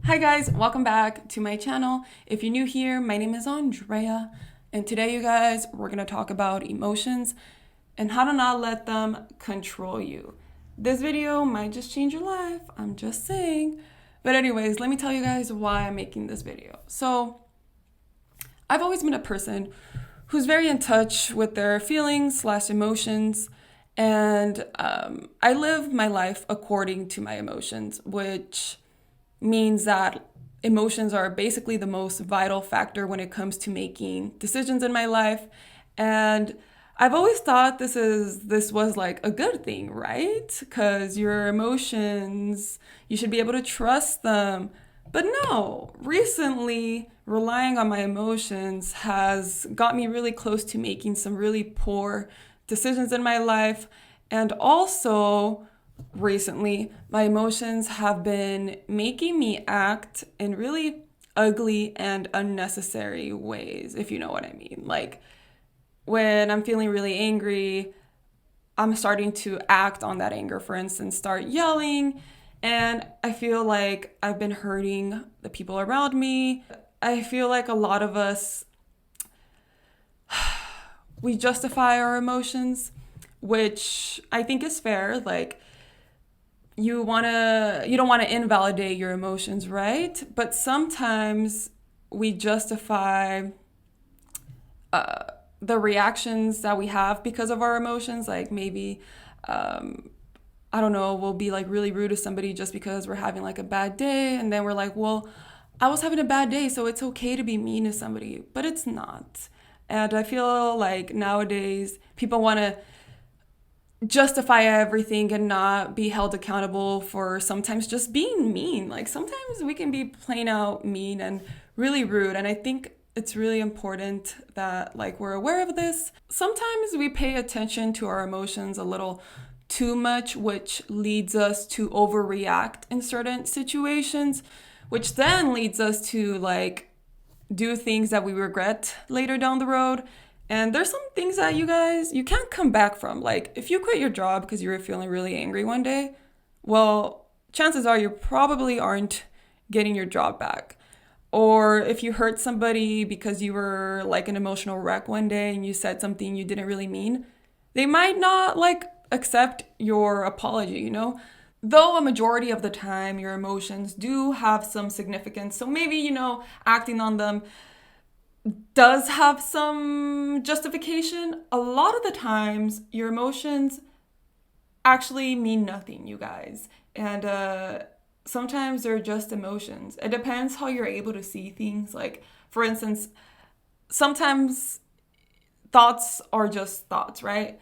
Hi guys, welcome back to my channel. If you're new here, my name is Andrea, and today you guys, we're gonna talk about emotions and how to not let them control you. This video might just change your life, I'm just saying. But anyways, let me tell you guys why I'm making this video. So, I've always been a person who's very in touch with their feelings/emotions, and I live my life according to my emotions, which means that emotions are basically the most vital factor when it comes to making decisions in my life. And I've always thought this was like a good thing, right? Because your emotions, you should be able to trust them. But no, recently relying on my emotions has got me really close to making some really poor decisions in my life. And also, recently, my emotions have been making me act in really ugly and unnecessary ways, if you know what I mean. Like when I'm feeling really angry, I'm starting to act on that anger, for instance, start yelling, and I feel like I've been hurting the people around me. I feel like a lot of us, we justify our emotions, which I think is fair. Like, you don't want to invalidate your emotions, right? But sometimes we justify the reactions that we have because of our emotions. Like maybe I don't know, we'll be like really rude to somebody just because we're having like a bad day, and then we're like, well, I was having a bad day, so it's okay to be mean to somebody, but it's not. And I feel like nowadays people want to justify everything and not be held accountable for sometimes just being mean. Like sometimes we can be plain out mean and really rude. And I think it's really important that like we're aware of this. Sometimes we pay attention to our emotions a little too much, which leads us to overreact in certain situations, which then leads us to like do things that we regret later down the road. And there's some things that you can't come back from. Like if you quit your job because you were feeling really angry one day, well, chances are you probably aren't getting your job back. Or if you hurt somebody because you were like an emotional wreck one day and you said something you didn't really mean, they might not like accept your apology, you know? Though a majority of the time your emotions do have some significance. So maybe, acting on them does have some justification. A lot of the times your emotions actually mean nothing, you guys. And sometimes they're just emotions. It depends how you're able to see things. Like, for instance, sometimes thoughts are just thoughts, right?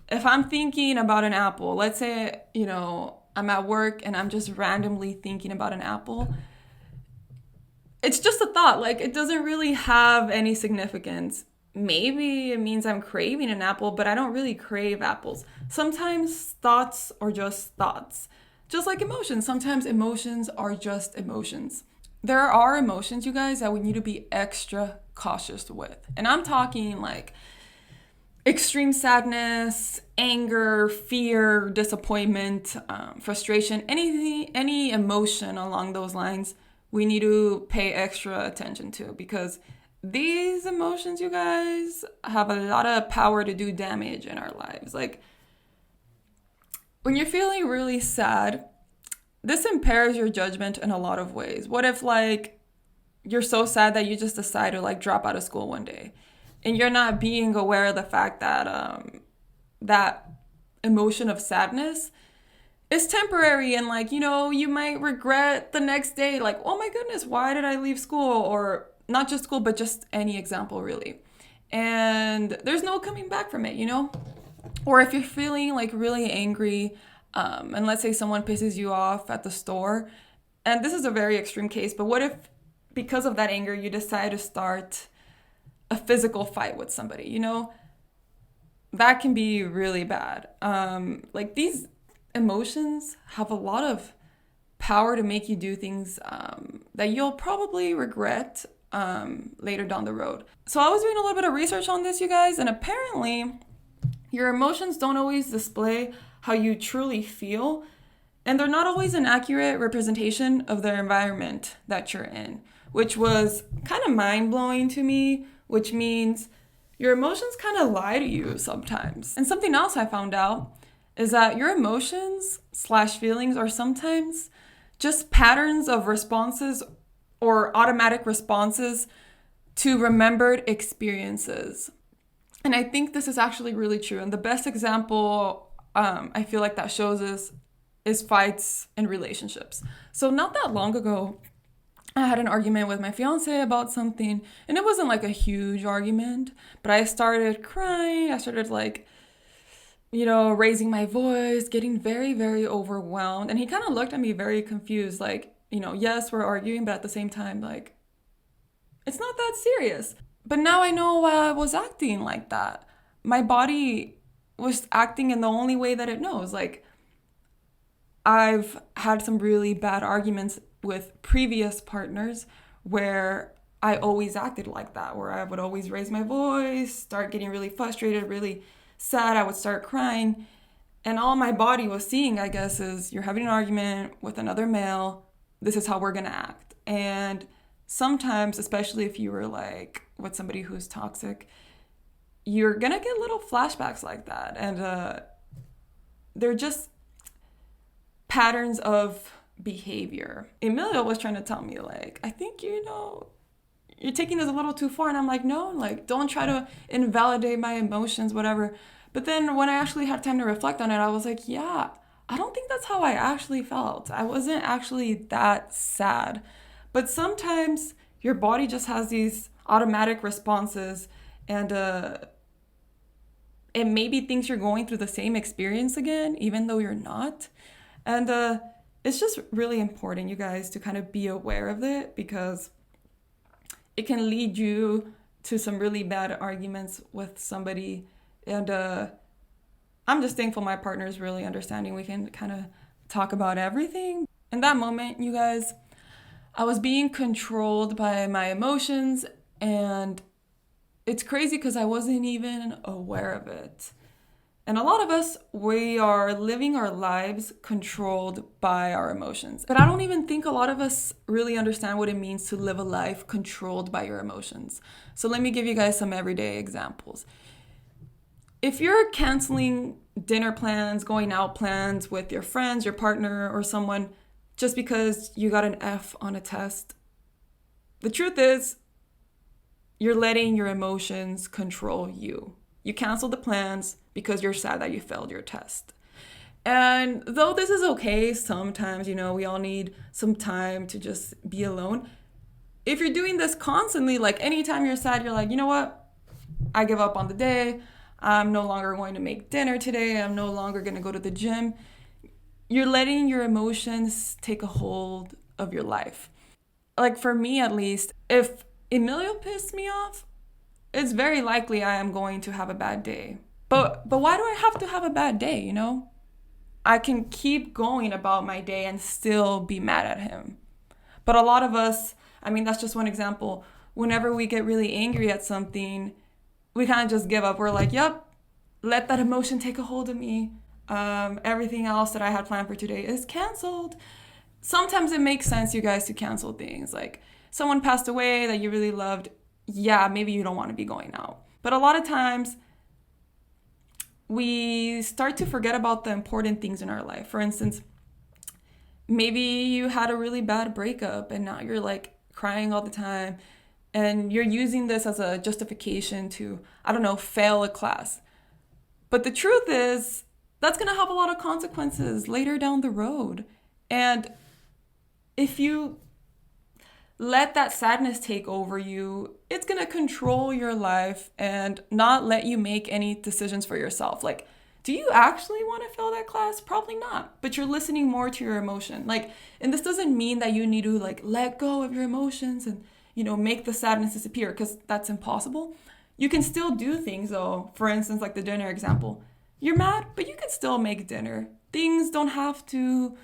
If I'm thinking about an apple, let's say, I'm at work and I'm just randomly thinking about an apple, it's just a thought. Like, it doesn't really have any significance. Maybe it means I'm craving an apple, but I don't really crave apples. Sometimes thoughts are just thoughts. Just like emotions. Sometimes emotions are just emotions. There are emotions, you guys, that we need to be extra cautious with. And I'm talking like extreme sadness, anger, fear, disappointment, frustration, any emotion along those lines, we need to pay extra attention to, because these emotions, you guys, have a lot of power to do damage in our lives. Like when you're feeling really sad, this impairs your judgment in a lot of ways. What if like you're so sad that you just decide to like drop out of school one day, and you're not being aware of the fact that that emotion of sadness is temporary, and like, you might regret the next day, like, oh my goodness, why did I leave school? Or not just school, but just any example really. And there's no coming back from it, Or if you're feeling like really angry, and let's say someone pisses you off at the store, and this is a very extreme case, but what if because of that anger you decide to start a physical fight with somebody, that can be really bad. Like these emotions have a lot of power to make you do things that you'll probably regret later down the road. So I was doing a little bit of research on this, you guys, and apparently your emotions don't always display how you truly feel. And they're not always an accurate representation of the environment that you're in, which was kind of mind blowing to me, which means your emotions kind of lie to you sometimes. And something else I found out is that your emotions slash feelings are sometimes just patterns of responses or automatic responses to remembered experiences. And I think this is actually really true. And the best example I feel like that shows us is fights in relationships. So not that long ago, I had an argument with my fiance about something, and it wasn't like a huge argument, but I started crying. I started like, raising my voice, getting very, very overwhelmed. And he kind of looked at me very confused, like, yes, we're arguing, but at the same time, like, it's not that serious. But now I know why I was acting like that. My body was acting in the only way that it knows. Like, I've had some really bad arguments with previous partners where I always acted like that, where I would always raise my voice, start getting really frustrated, really sad. I would start crying. And all my body was seeing, I guess, is you're having an argument with another male. This is how we're going to act. And sometimes, especially if you were like with somebody who's toxic, you're going to get little flashbacks like that. And they're just patterns of behavior. Emilio was trying to tell me, like, I think, you're taking this a little too far. And I'm like, no, like, don't try to invalidate my emotions, whatever. But then when I actually had time to reflect on it, I was like, yeah, I don't think that's how I actually felt. I wasn't actually that sad. But sometimes your body just has these automatic responses, and it maybe thinks you're going through the same experience again, even though you're not. And it's just really important, you guys, to kind of be aware of it, because it can lead you to some really bad arguments with somebody. And I'm just thankful my partner is really understanding. We can kind of talk about everything. In that moment, you guys, I was being controlled by my emotions, and it's crazy because I wasn't even aware of it. And a lot of us, we are living our lives controlled by our emotions. But I don't even think a lot of us really understand what it means to live a life controlled by your emotions. So let me give you guys some everyday examples. If you're canceling dinner plans, going out plans with your friends, your partner, or someone just because you got an F on a test, the truth is you're letting your emotions control you. You cancel the plans because you're sad that you failed your test. And though this is okay, sometimes, we all need some time to just be alone. If you're doing this constantly, like anytime you're sad, you're like, you know what? I give up on the day. I'm no longer going to make dinner today. I'm no longer going to go to the gym. You're letting your emotions take a hold of your life. Like for me, at least, if Emilio pissed me off, it's very likely I am going to have a bad day. But why do I have to have a bad day, I can keep going about my day and still be mad at him. But a lot of us, that's just one example. Whenever we get really angry at something, we kind of just give up. We're like, yep, let that emotion take a hold of me. Everything else that I had planned for today is canceled. Sometimes it makes sense, you guys, to cancel things. Like someone passed away that you really loved. Yeah, maybe you don't want to be going out. But a lot of times we start to forget about the important things in our life. For instance, maybe you had a really bad breakup and now you're like crying all the time and you're using this as a justification to, fail a class. But the truth is that's going to have a lot of consequences later down the road. And if you let that sadness take over you, it's going to control your life and not let you make any decisions for yourself. Like, do you actually want to fail that class? Probably not. But you're listening more to your emotion. And this doesn't mean that you need to let go of your emotions and, make the sadness disappear, because that's impossible. You can still do things though. For instance, like the dinner example. You're mad, but you can still make dinner. Things don't have to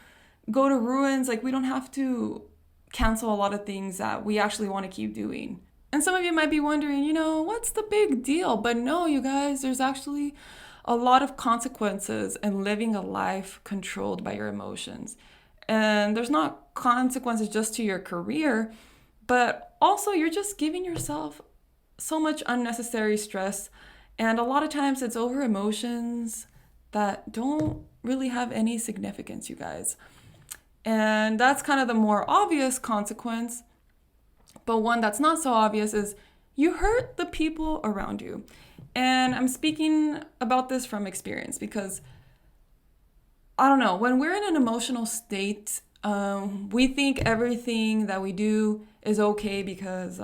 go to ruins. We don't have to cancel a lot of things that we actually want to keep doing. And some of you might be wondering, what's the big deal? But no, you guys, there's actually a lot of consequences in living a life controlled by your emotions. And there's not consequences just to your career, but also you're just giving yourself so much unnecessary stress. And a lot of times it's over emotions that don't really have any significance, you guys. And that's kind of the more obvious consequence. But one that's not so obvious is you hurt the people around you. And I'm speaking about this from experience because, I don't know, when we're in an emotional state, we think everything that we do is okay because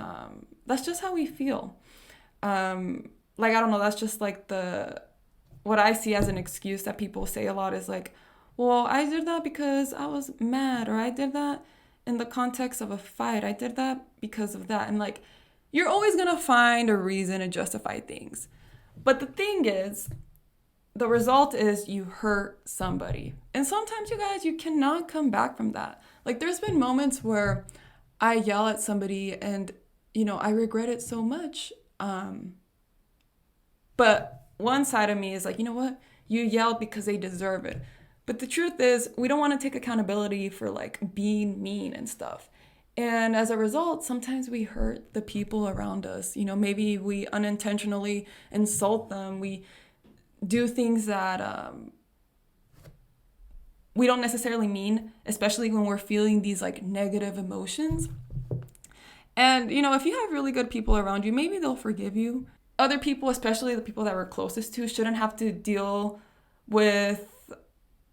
that's just how we feel. Like, I don't know, that's just like what I see as an excuse that people say a lot is like, well, I did that because I was mad, or I did that in the context of a fight. I did that because of that. And like, you're always going to find a reason to justify things. But the thing is, the result is you hurt somebody. And sometimes, you guys, you cannot come back from that. Like, there's been moments where I yell at somebody and, I regret it so much. But one side of me is like, you know what? You yelled because they deserve it. But the truth is, we don't want to take accountability for like being mean and stuff. And as a result, sometimes we hurt the people around us. Maybe we unintentionally insult them. We do things that we don't necessarily mean, especially when we're feeling these like negative emotions. And, if you have really good people around you, maybe they'll forgive you. Other people, especially the people that we're closest to, shouldn't have to deal with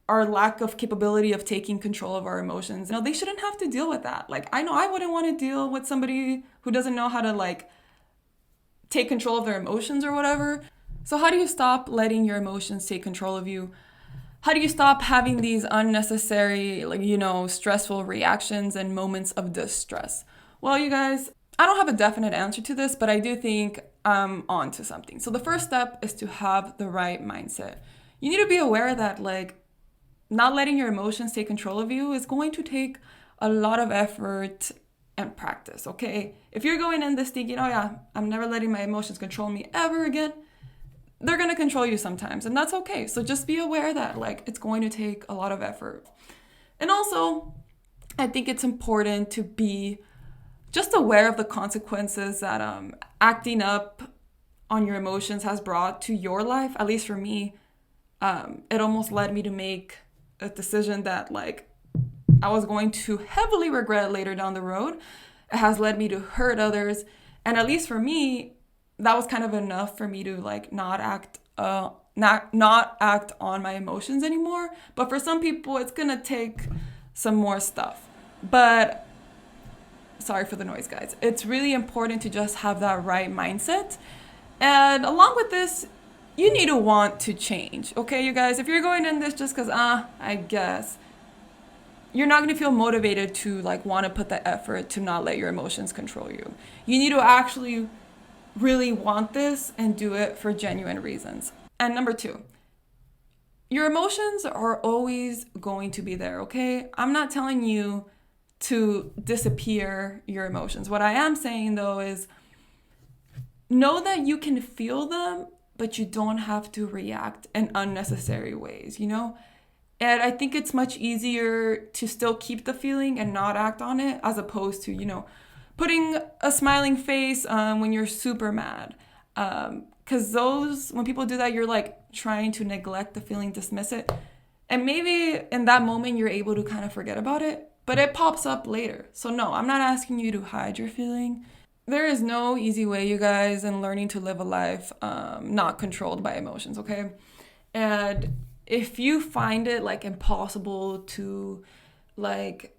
our lack of capability of taking control of our emotions. They shouldn't have to deal with that. Like, I know I wouldn't want to deal with somebody who doesn't know how to like take control of their emotions or whatever. So how do you stop letting your emotions take control of you? How do you stop having these unnecessary, stressful reactions and moments of distress? Well, you guys, I don't have a definite answer to this, but I do think I'm onto something. So the first step is to have the right mindset. You need to be aware that like not letting your emotions take control of you is going to take a lot of effort and practice, okay? If you're going in this thinking, oh yeah, I'm never letting my emotions control me ever again, they're going to control you sometimes, and that's okay. So just be aware that like it's going to take a lot of effort. And also, I think it's important to be just aware of the consequences that acting up on your emotions has brought to your life. At least for me, it almost led me to make a decision that like I was going to heavily regret later down the road. It has led me to hurt others, and at least for me, that was kind of enough for me to like not act on my emotions anymore. But for some people, it's gonna take some more stuff. But sorry for the noise, guys. It's really important to just have that right mindset. And along with this, you need to want to change, okay, you guys? If you're going in this just because, I guess, you're not going to feel motivated to, like, want to put the effort to not let your emotions control you. You need to actually really want this and do it for genuine reasons. And number 2, your emotions are always going to be there, okay? I'm not telling you to disappear your emotions. What I am saying, though, is know that you can feel them, but you don't have to react in unnecessary ways, And I think it's much easier to still keep the feeling and not act on it, as opposed to, putting a smiling face when you're super mad. Because when people do that, you're like trying to neglect the feeling, dismiss it. And maybe in that moment, you're able to kind of forget about it, but it pops up later. So no, I'm not asking you to hide your feeling. There is no easy way, you guys, in learning to live a life not controlled by emotions, okay? And if you find it like impossible to like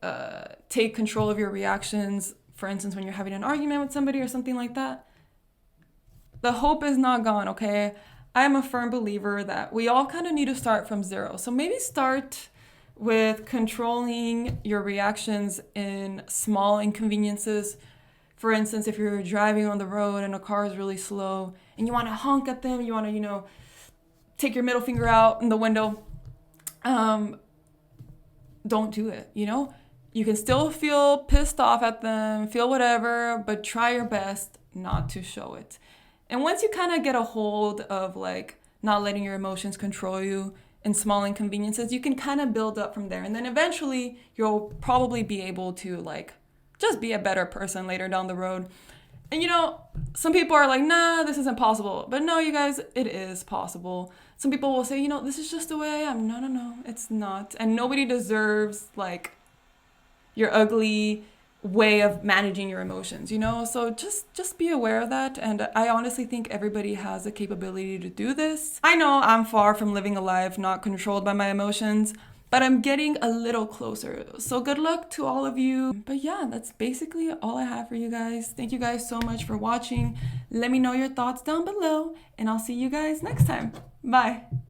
take control of your reactions, for instance, when you're having an argument with somebody or something like that, the hope is not gone, okay? I am a firm believer that we all kind of need to start from zero. So maybe start with controlling your reactions in small inconveniences. For instance, if you're driving on the road and a car is really slow and you want to honk at them, you want to, take your middle finger out in the window, don't do it, You can still feel pissed off at them, feel whatever, but try your best not to show it. And once you kind of get a hold of like not letting your emotions control you in small inconveniences, you can kind of build up from there. And then eventually you'll probably be able to like just be a better person later down the road. And you know, some people are like, nah, this isn't possible. But no, you guys, it is possible. Some people will say, you know, this is just the way I am. No, it's not. And nobody deserves like your ugly way of managing your emotions, you know? So just be aware of that. And I honestly think everybody has the capability to do this. I know I'm far from living a life not controlled by my emotions, but I'm getting a little closer. So good luck to all of you. But yeah, that's basically all I have for you guys. Thank you guys so much for watching. Let me know your thoughts down below, and I'll see you guys next time. Bye.